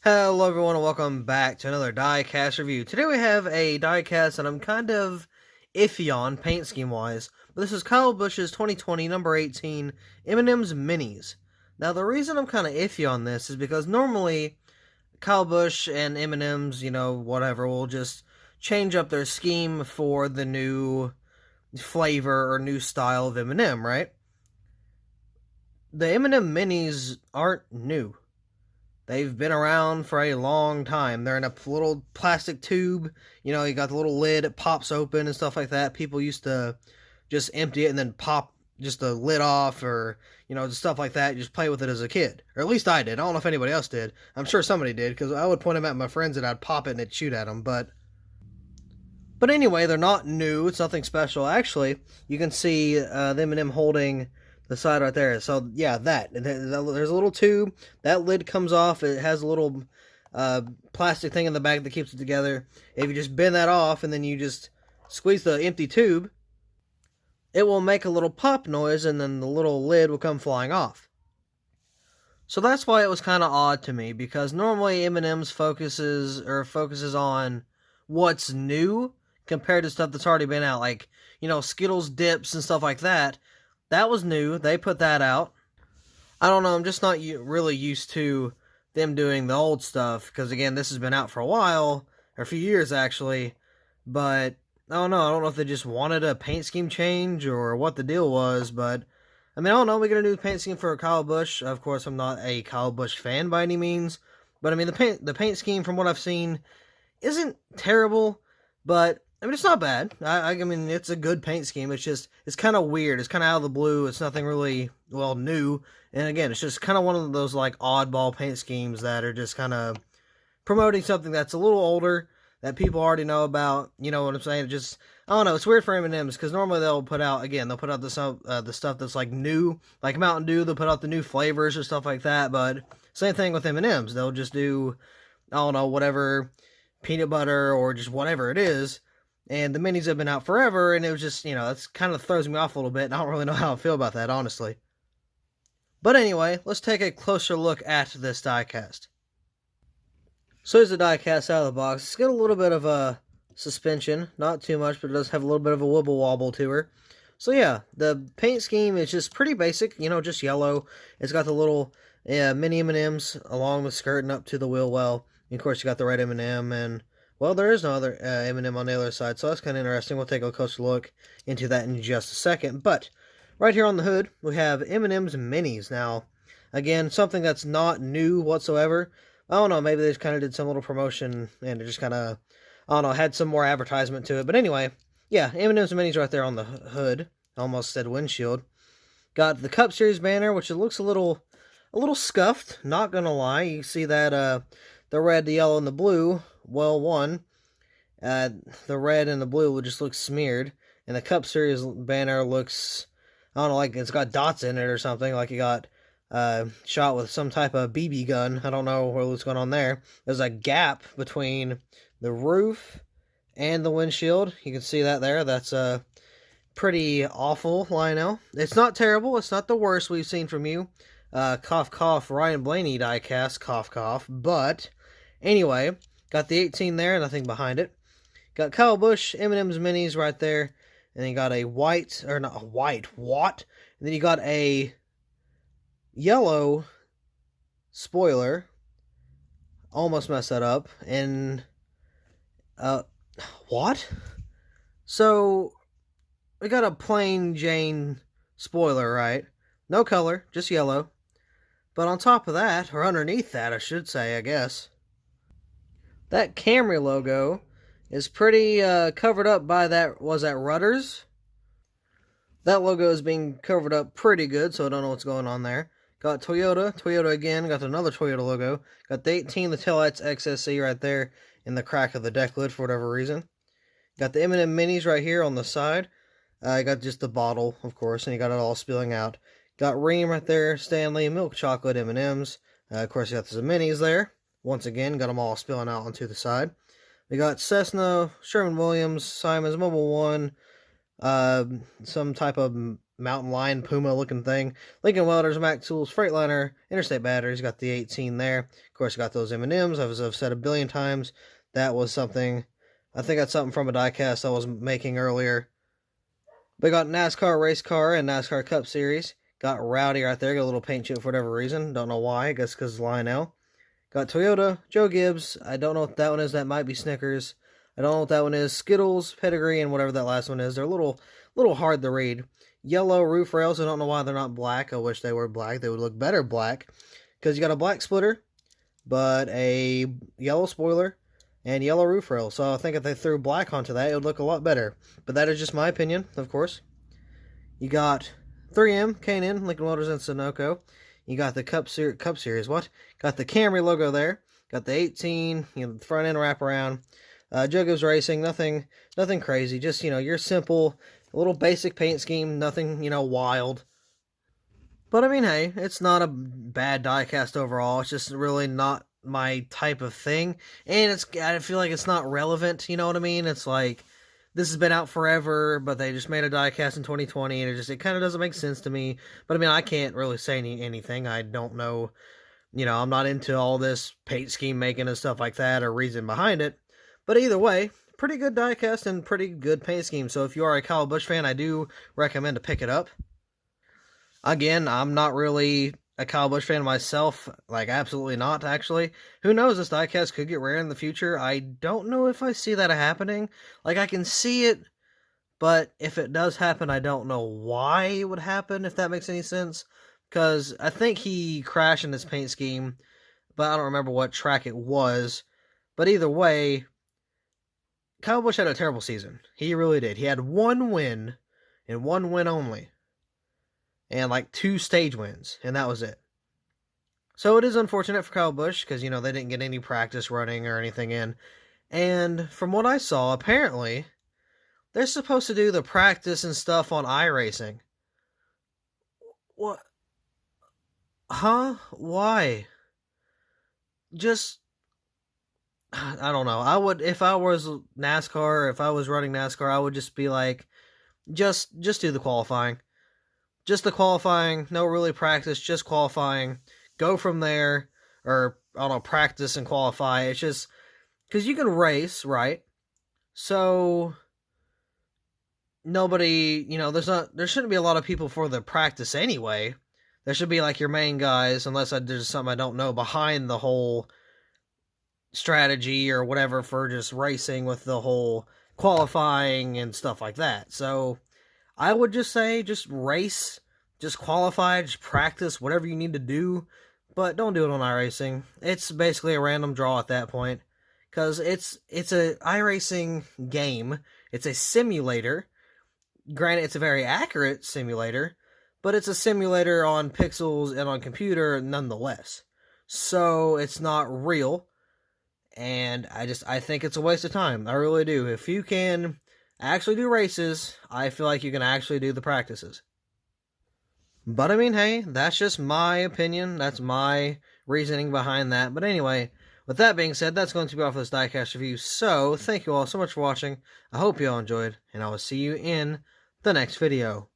Hello everyone and welcome back to another Diecast review. Today we have a Diecast that I'm kind of iffy on paint scheme wise, but this is Kyle Busch's 2020 number 18 M&M's Minis. Now the reason I'm kind of iffy on this is because normally Kyle Busch and M&M's, whatever, will just change up their scheme for the new flavor or new style of M&M, right? The M&M Minis aren't new. They've been around for a long time. They're in a little plastic tube. You got the little lid, it pops open and stuff like that. People used to just empty it and then pop just the lid off or, just stuff like that. Just play with it as a kid. Or at least I did. I don't know if anybody else did. I'm sure somebody did because I would point them at my friends and I'd pop it and it'd shoot at them. But anyway, they're not new. It's nothing special. Actually, you can see them and them holding the side right there. So yeah, there's a little tube. That lid comes off. It has a little plastic thing in the back that keeps it together. If you just bend that off and then you just squeeze the empty tube, it will make a little pop noise and then the little lid will come flying off. So that's why it was kind of odd to me, because normally M&M's focuses on what's new compared to stuff that's already been out, like Skittles dips and stuff like that. That was new. They put that out. I don't know. I'm just not really used to them doing the old stuff. Because, again, this has been out for a while. Or a few years, actually. But, I don't know. I don't know if they just wanted a paint scheme change or what the deal was. But, I mean, I don't know. We're going to do the paint scheme for Kyle Busch. Of course, I'm not a Kyle Busch fan by any means. But, I mean, the paint scheme, from what I've seen, isn't terrible. But I mean, it's not bad. I mean, it's a good paint scheme. It's kind of weird. It's kind of out of the blue. It's nothing really, new. And again, it's just kind of one of those, oddball paint schemes that are just kind of promoting something that's a little older, that people already know about. You know what I'm saying? I don't know. It's weird for M&M's, because normally they'll put out the stuff that's, new. Like Mountain Dew, they'll put out the new flavors or stuff like that. But same thing with M&M's. They'll just do, I don't know, whatever, peanut butter or just whatever it is. And the minis have been out forever, and it was just, that's kind of throws me off a little bit, and I don't really know how I feel about that, honestly. But anyway, let's take a closer look at this diecast. So here's the diecast out of the box. It's got a little bit of a suspension, not too much, but it does have a little bit of a wibble wobble to her. So yeah, the paint scheme is just pretty basic, just yellow. It's got the little mini M&Ms along the skirt and up to the wheel well. And of course, you got the red M&M, and well, there is no other M&M on the other side, so that's kind of interesting. We'll take a closer look into that in just a second. But right here on the hood, we have M&M's Minis. Now, again, something that's not new whatsoever. I don't know, maybe they just kind of did some little promotion and it just kind of, I don't know, had some more advertisement to it. But anyway, yeah, M&M's Minis right there on the hood. Almost said windshield. Got the Cup Series banner, which it looks a little scuffed, not gonna lie. You see that the red, the yellow, and the blue. Well, the red and the blue will just look smeared, and the Cup Series banner looks, I don't know, like it's got dots in it or something, like it got shot with some type of BB gun. I don't know what's going on there. There's a gap between the roof and the windshield. You can see that there. That's pretty awful, Lionel. It's not terrible. It's not the worst we've seen from you. Cough, cough, Ryan Blaney diecast, cough, cough. But anyway, got the 18 there, nothing behind it. Got Kyle Busch, M&M's Minis right there. And then you got a white, or not a white, what? And then you got a yellow spoiler. Almost messed that up. And, what? So, we got a plain Jane spoiler, right? No color, just yellow. But on top of that, or underneath that, I should say, I guess, that Camry logo is pretty covered up by that, was that Rudders? That logo is being covered up pretty good, so I don't know what's going on there. Got Toyota again, got another Toyota logo. Got the 18, the taillights XSE right there in the crack of the deck lid for whatever reason. Got the M&M Minis right here on the side. I got just the bottle, of course, and you got it all spilling out. Got Ream right there, Stanley, milk chocolate M&Ms. Of course, you got the Minis there. Once again, got them all spilling out onto the side. We got Cessna, Sherwin-Williams, Simon's, Mobile One, some type of mountain lion Puma looking thing. Lincoln Welders, Mac Tools, Freightliner, Interstate Batteries. Got the 18 there. Of course, got those M&Ms. As I've said a billion times, that was something. I think that's something from a diecast I was making earlier. We got NASCAR Race Car and NASCAR Cup Series. Got Rowdy right there. Got a little paint chip for whatever reason. Don't know why. I guess because it's Lionel. Got Toyota, Joe Gibbs. I don't know what that one is. That might be Snickers. I don't know what that one is. Skittles, Pedigree, and whatever that last one is. They're a little hard to read. Yellow roof rails. I don't know why they're not black. I wish they were black. They would look better black. Because you got a black splitter, but a yellow spoiler, and yellow roof rail. So I think if they threw black onto that, it would look a lot better. But that is just my opinion, of course. You got 3M, K&N, Lincoln Welders, and Sunoco. You got the Cup Series. What? Got the Camry logo there. Got the 18, front end wraparound. Joe Gibbs Racing. Nothing crazy. Just, your simple, little basic paint scheme. Nothing, wild. But I mean, hey, it's not a bad diecast overall. It's just really not my type of thing. And I feel like it's not relevant, you know what I mean? It's like, this has been out forever, but they just made a diecast in 2020, and it kind of doesn't make sense to me. But I mean, I can't really say anything. I don't know, I'm not into all this paint scheme making and stuff like that, or reason behind it. But either way, pretty good diecast and pretty good paint scheme. So if you are a Kyle Busch fan, I do recommend to pick it up. Again, I'm not really a Kyle Busch fan myself, like absolutely not, actually. Who knows, this diecast could get rare in the future. I don't know if I see that happening. Like, I can see it, but if it does happen, I don't know why it would happen, if that makes any sense. Because I think he crashed in his paint scheme, but I don't remember what track it was. But either way, Kyle Busch had a terrible season. He really did. He had one win, and one win only. And like 2 stage wins, and that was it. So it is unfortunate for Kyle Busch, because, they didn't get any practice running or anything in. And from what I saw, apparently, they're supposed to do the practice and stuff on iRacing. What? Huh? Why? Just, I don't know. I would, if I was NASCAR, if I was running NASCAR, I would just be like, just do the qualifying. Just the qualifying, no really practice, just qualifying. Go from there, or, I don't know, practice and qualify. It's just, because you can race, right? So, nobody, there shouldn't be a lot of people for the practice anyway. There should be, like, your main guys, unless there's something I don't know behind the whole strategy or whatever for just racing with the whole qualifying and stuff like that. So, I would just say, just race, just qualify, just practice, whatever you need to do, but don't do it on iRacing. It's basically a random draw at that point, because it's a iRacing game. It's a simulator. Granted, it's a very accurate simulator, but it's a simulator on pixels and on computer nonetheless. So it's not real, and I think it's a waste of time. I really do. If you can actually do races, I feel like you can actually do the practices. But I mean, hey, that's just my opinion. That's my reasoning behind that. But anyway, with that being said, that's going to be all for this diecast review. So, thank you all so much for watching. I hope you all enjoyed, and I will see you in the next video.